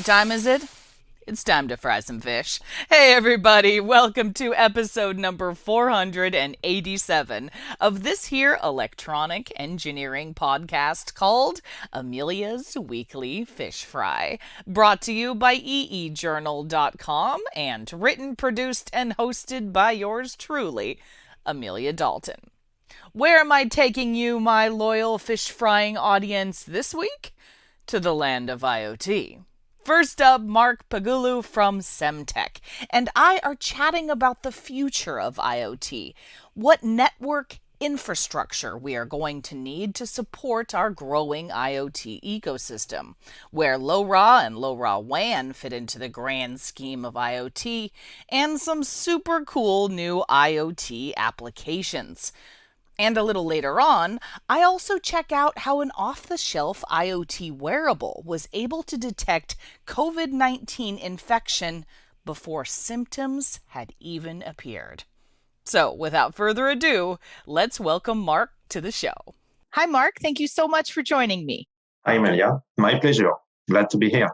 What time is it? It's time to fry some fish. Hey, everybody, welcome to episode number 487 of this here electronic engineering podcast called Amelia's Weekly Fish Fry. Brought to you by eejournal.com and written, produced, and hosted by yours truly, Amelia Dalton. Where am I taking you, my loyal fish frying audience, this week? To the land of IoT. First up, Marc Pegulu from Semtech and I are chatting about the future of IoT, what network infrastructure we are going to need to support our growing IoT ecosystem, where LoRa and LoRaWAN fit into the grand scheme of IoT, and some super cool new IoT applications. And a little later on, I also check out how an off-the-shelf IoT wearable was able to detect COVID-19 infection before symptoms had even appeared. So, without further ado, let's welcome Marc to the show. Hi, Marc. Thank you so much for joining me. Hi, Amelia. My pleasure. Glad to be here.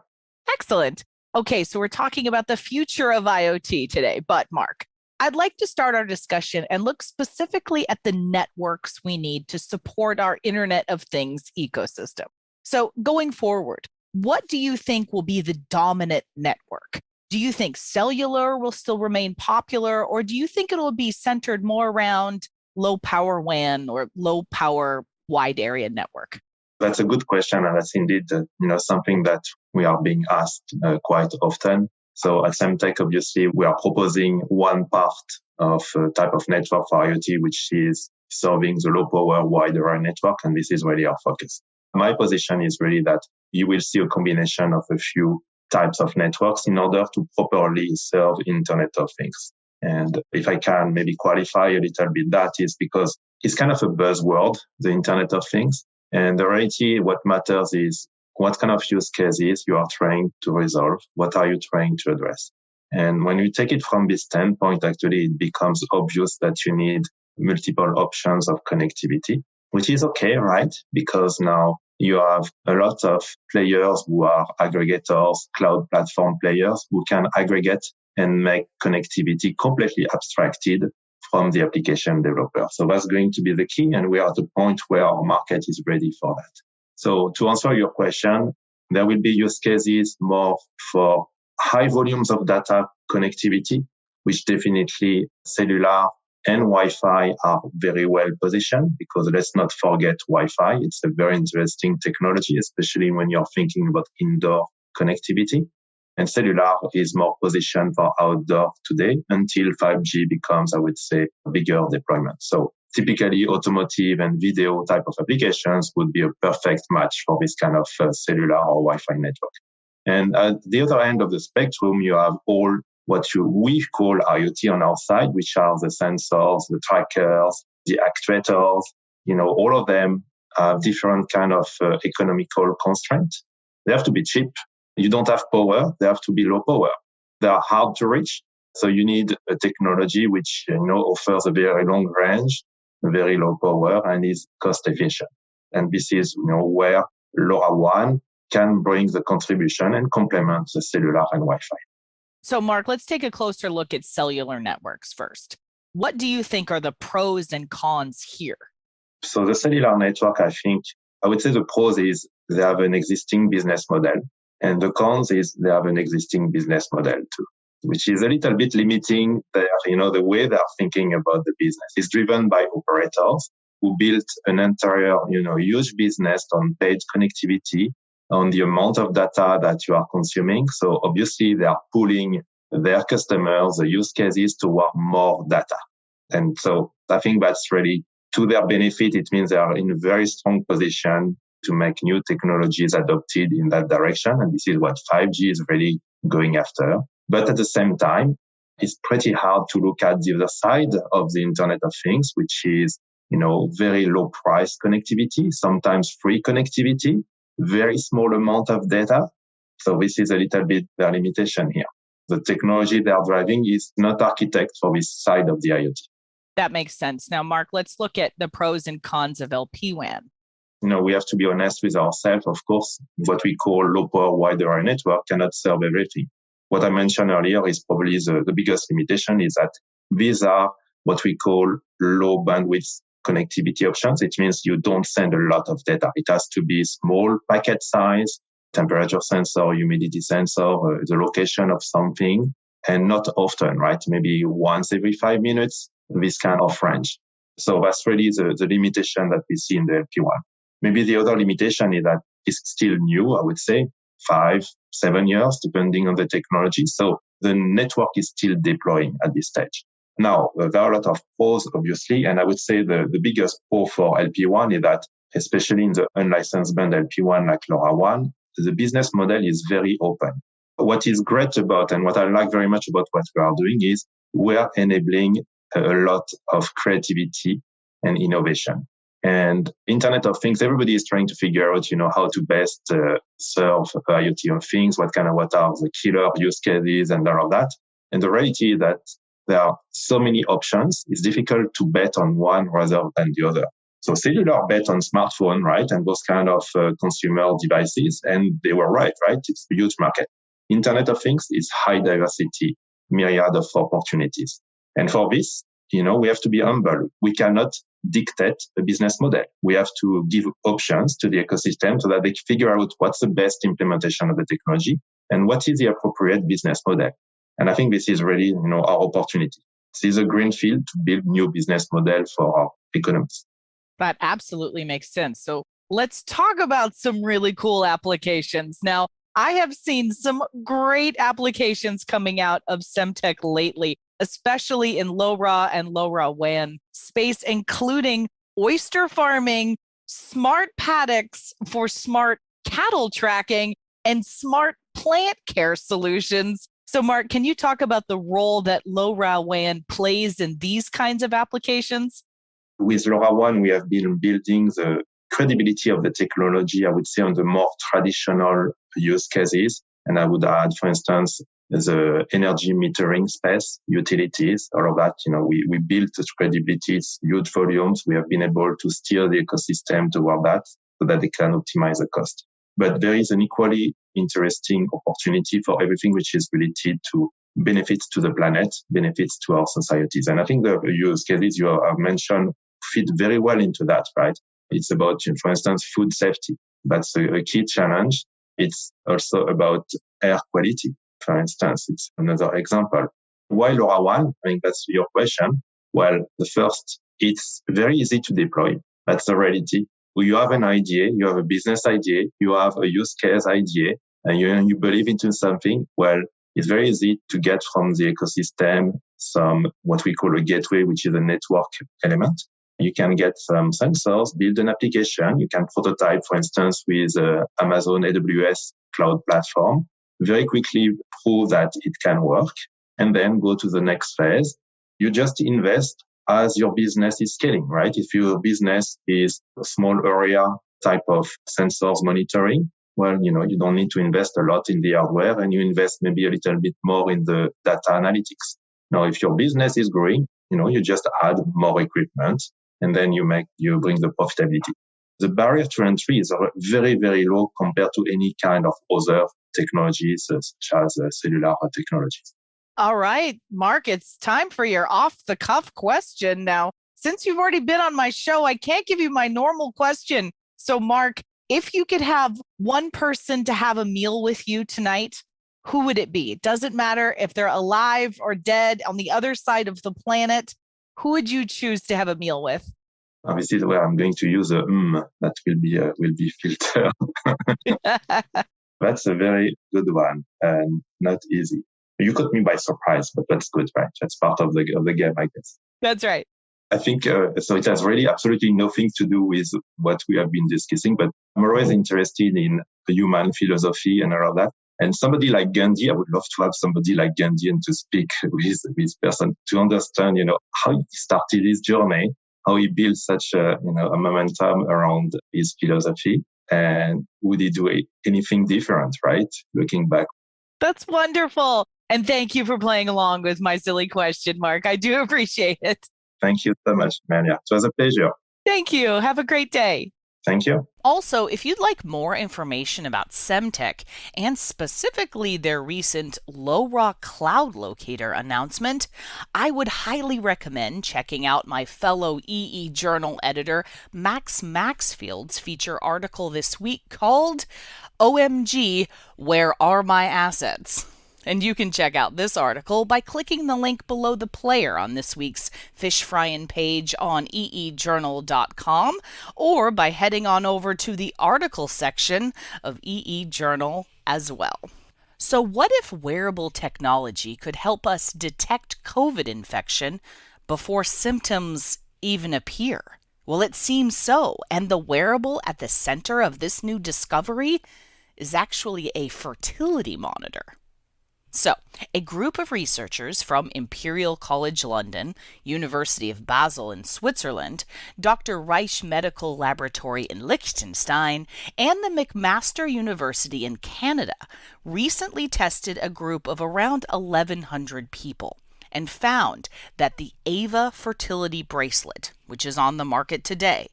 Excellent. Okay, so we're talking about the future of IoT today, but Marc, I'd like to start our discussion and look specifically at the networks we need to support our Internet of Things ecosystem. So going forward, what do you think will be the dominant network? Do you think cellular will still remain popular, or do you think it'll be centered more around low power WAN or low power wide area network? That's a good question, and that's indeed something that we are being asked quite often. So at Semtech, obviously, we are proposing one part of a type of network for IoT, which is serving the low power wide area network. And this is really our focus. My position is really that you will see a combination of a few types of networks in order to properly serve Internet of Things. And if I can maybe qualify a little bit, that is because it's kind of a buzzword, the Internet of Things. And the reality, what matters is what kind of use cases you are trying to resolve? What are you trying to address? And when you take it from this standpoint, actually, it becomes obvious that you need multiple options of connectivity, which is okay, right? Because now you have a lot of players who are aggregators, cloud platform players who can aggregate and make connectivity completely abstracted from the application developer. So that's going to be the key. And we are at the point where our market is ready for that. So to answer your question, there will be use cases more for high volumes of data connectivity, which definitely cellular and Wi-Fi are very well positioned because let's not forget Wi-Fi. It's a very interesting technology, especially when you're thinking about indoor connectivity. And cellular is more positioned for outdoor today until 5G becomes, I would say, a bigger deployment. So typically automotive and video type of applications would be a perfect match for this kind of cellular or Wi-Fi network. And at the other end of the spectrum, you have all what we call IoT on our side, which are the sensors, the trackers, the actuators. All of them have different kind of economical constraints. They have to be cheap. You don't have power. They have to be low power. They are hard to reach. So you need a technology which, offers a very long range, very low power, and is cost efficient. And this is, where LoRaWAN can bring the contribution and complement the cellular and Wi-Fi. So Marc, let's take a closer look at cellular networks first. What do you think are the pros and cons here? So the cellular network, I would say the pros is they have an existing business model. And the cons is they have an existing business model too, which is a little bit limiting the way they're thinking about the business. It's driven by operators who built an entire, huge business on paid connectivity, on the amount of data that you are consuming. So obviously they are pulling their customers, the use cases toward more data. And so I think that's really to their benefit. It means they are in a very strong position to make new technologies adopted in that direction. And this is what 5G is really going after. But at the same time, it's pretty hard to look at the other side of the Internet of Things, which is, very low price connectivity, sometimes free connectivity, very small amount of data. So this is a little bit their limitation here. The technology they are driving is not architect for this side of the IoT. That makes sense. Now, Marc, let's look at the pros and cons of LPWAN. We have to be honest with ourselves. Of course, what we call low power wide area network cannot serve everything. What I mentioned earlier is probably the biggest limitation is that these are what we call low bandwidth connectivity options. It means you don't send a lot of data. It has to be small packet size, temperature sensor, humidity sensor, the location of something, and not often, right? Maybe once every 5 minutes, this kind of range. So that's really the limitation that we see in the LP1. Maybe the other limitation is that it's still new, I would say, 5, 7 years, depending on the technology. So the network is still deploying at this stage. Now, there are a lot of pros, obviously, and I would say the biggest pro for LP1 is that, especially in the unlicensed band LP1 like LoRaWAN, the business model is very open. What is great about, and what I like very much about what we are doing is we are enabling a lot of creativity and innovation. And Internet of Things, everybody is trying to figure out, how to best serve IoT of things, what are the killer use cases and all of that. And the reality is that there are so many options. It's difficult to bet on one rather than the other. So Cellular bet on smartphone, right? And those kind of consumer devices. And they were right? It's a huge market. Internet of Things is high diversity, myriad of opportunities. And for this, we have to be humble. We cannot dictate a business model. We have to give options to the ecosystem so that they figure out what's the best implementation of the technology and what is the appropriate business model. And I think this is really, our opportunity. This is a green field to build new business model for our economies. That absolutely makes sense. So let's talk about some really cool applications. Now, I have seen some great applications coming out of Semtech lately, especially in LoRa and LoRaWAN space, including oyster farming, smart paddocks for smart cattle tracking, and smart plant care solutions. So, Marc, can you talk about the role that LoRaWAN plays in these kinds of applications? With LoRaWAN, we have been building the credibility of the technology, I would say, on the more traditional use cases. And I would add, for instance, the energy metering space, utilities, all of that. We built the credibility, huge volumes. We have been able to steer the ecosystem toward that so that they can optimize the cost. But there is an equally interesting opportunity for everything which is related to benefits to the planet, benefits to our societies. And I think the use cases you have mentioned fit very well into that, right? It's about, for instance, food safety. That's a key challenge. It's also about air quality, for instance. It's another example. Why LoRaWAN? I think that's your question. Well, the first, it's very easy to deploy. That's the reality. You have an idea, you have a business idea, you have a use case idea, and you believe into something. Well, it's very easy to get from the ecosystem some what we call a gateway, which is a network element. You can get some sensors, build an application. You can prototype, for instance, with Amazon AWS cloud platform, very quickly prove that it can work, and then go to the next phase. You just invest as your business is scaling, right? If your business is a small area type of sensors monitoring, well, you don't need to invest a lot in the hardware, and you invest maybe a little bit more in the data analytics. Now, if your business is growing, you just add more equipment, and then you bring the profitability. The barrier to entry is very, very low compared to any kind of other technologies such as cellular technologies. All right, Marc, it's time for your off-the-cuff question. Now, since you've already been on my show, I can't give you my normal question. So, Marc, if you could have one person to have a meal with you tonight, who would it be? It doesn't matter if they're alive or dead on the other side of the planet. Who would you choose to have a meal with? This is where I'm going to use a that will be filtered. That's a very good one and not easy. You caught me by surprise, but that's good, right? That's part of the game, I guess. That's right. I think so. It has really absolutely nothing to do with what we have been discussing, but I'm always interested in the human philosophy and all of that. And somebody like Gandhi, I would love to have somebody like Gandhi and to speak with this person to understand, how he started his journey, how he built such a momentum around his philosophy, and would he do anything different, right? Looking back. That's wonderful. And thank you for playing along with my silly question, Marc. I do appreciate it. Thank you so much, Mania. It was a pleasure. Thank you. Have a great day. Thank you. Also, if you'd like more information about Semtech and specifically their recent LoRa cloud locator announcement, I would highly recommend checking out my fellow EE Journal editor Max Maxfield's feature article this week called OMG, Where Are My Assets? And you can check out this article by clicking the link below the player on this week's fish frying page on eejournal.com or by heading on over to the article section of EE Journal as well. So what if wearable technology could help us detect COVID infection before symptoms even appear? Well, it seems so, and the wearable at the center of this new discovery is actually a fertility monitor. So, a group of researchers from Imperial College London, University of Basel in Switzerland, Dr. Reich Medical Laboratory in Liechtenstein, and the McMaster University in Canada recently tested a group of around 1,100 people and found that the Ava fertility bracelet, which is on the market today,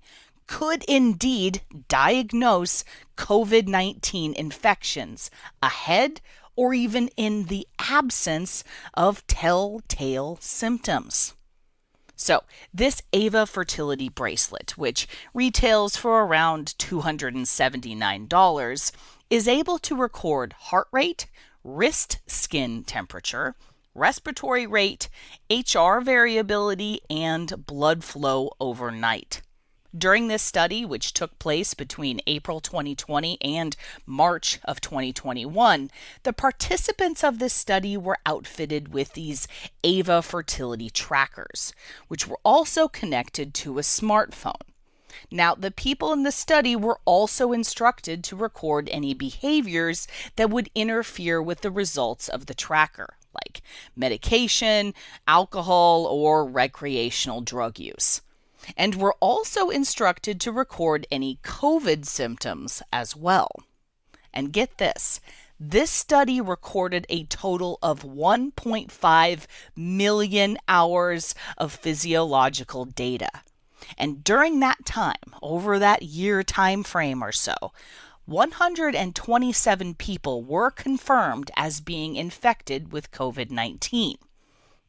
could indeed diagnose COVID-19 infections ahead or even in the absence of telltale symptoms. So, this Ava fertility bracelet, which retails for around $279, is able to record heart rate, wrist skin temperature, respiratory rate, HR variability, and blood flow overnight. During this study, which took place between April 2020 and March of 2021, the participants of this study were outfitted with these Ava fertility trackers, which were also connected to a smartphone. Now, the people in the study were also instructed to record any behaviors that would interfere with the results of the tracker, like medication, alcohol, or recreational drug use. And were also instructed to record any COVID symptoms as well. And get this study recorded a total of 1.5 million hours of physiological data. And during that time, over that year time frame or so, 127 people were confirmed as being infected with COVID-19.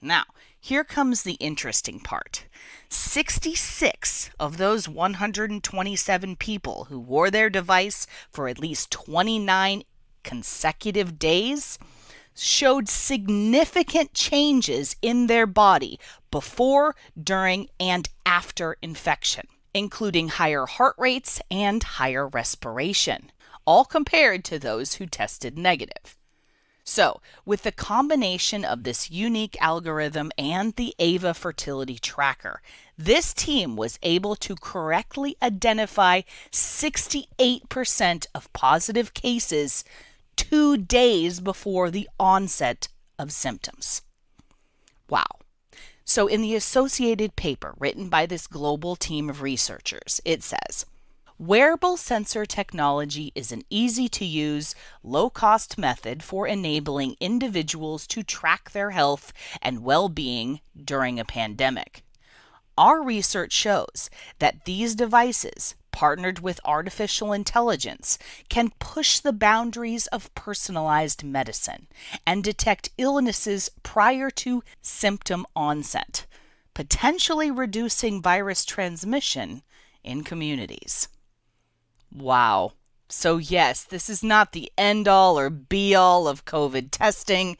Now, here comes the interesting part. 66 of those 127 people who wore their device for at least 29 consecutive days showed significant changes in their body before, during, and after infection, including higher heart rates and higher respiration, all compared to those who tested negative. So, with the combination of this unique algorithm and the Ava fertility tracker, this team was able to correctly identify 68% of positive cases 2 days before the onset of symptoms. Wow. So, in the associated paper written by this global team of researchers, it says, wearable sensor technology is an easy-to-use, low-cost method for enabling individuals to track their health and well-being during a pandemic. Our research shows that these devices, partnered with artificial intelligence, can push the boundaries of personalized medicine and detect illnesses prior to symptom onset, potentially reducing virus transmission in communities. Wow. So yes, this is not the end-all or be-all of COVID testing,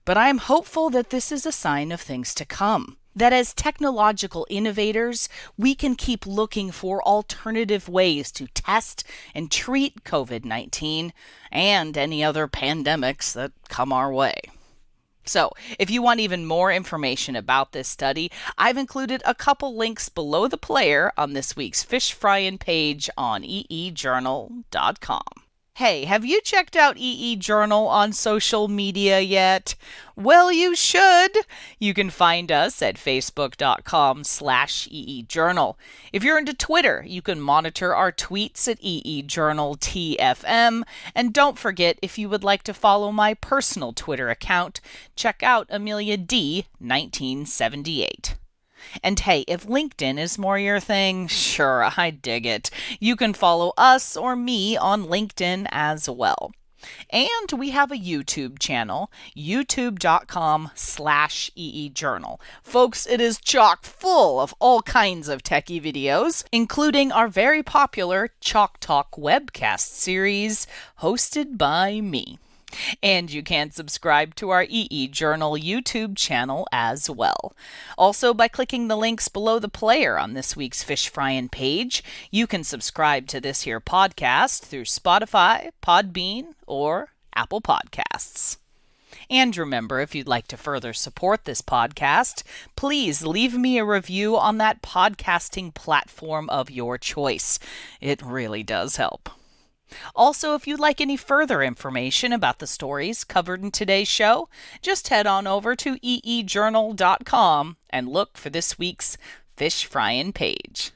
but I'm hopeful that this is a sign of things to come. That as technological innovators, we can keep looking for alternative ways to test and treat COVID-19 and any other pandemics that come our way. So, if you want even more information about this study, I've included a couple links below the player on this week's Fish Fryin' page on eejournal.com. Hey, have you checked out EE Journal on social media yet? Well, you should. You can find us at facebook.com/EEJournal. If you're into Twitter, you can monitor our tweets at EEJournalTFM. And don't forget, if you would like to follow my personal Twitter account, check out Amelia D. 1978. And hey, if LinkedIn is more your thing, sure, I dig it. You can follow us or me on LinkedIn as well. And we have a YouTube channel, youtube.com/EEJournal. Folks, it is chock full of all kinds of techie videos, including our very popular Chalk Talk webcast series, hosted by me. And you can subscribe to our EE Journal YouTube channel as well. Also, by clicking the links below the player on this week's Fish Fryin' page, you can subscribe to this here podcast through Spotify, Podbean, or Apple Podcasts. And remember, if you'd like to further support this podcast, please leave me a review on that podcasting platform of your choice. It really does help. Also, if you'd like any further information about the stories covered in today's show, just head on over to eejournal.com and look for this week's Fish Fryin' page.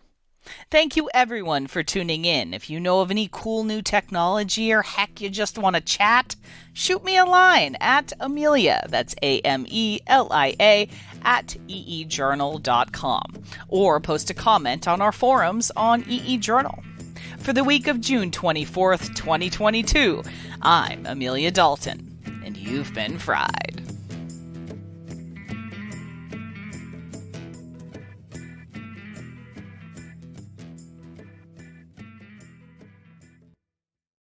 Thank you everyone for tuning in. If you know of any cool new technology or heck you just want to chat, shoot me a line at Amelia, that's Amelia, at eejournal.com, or post a comment on our forums on EEJournal. For the week of June 24th, 2022, I'm Amelia Dalton, and you've been fried.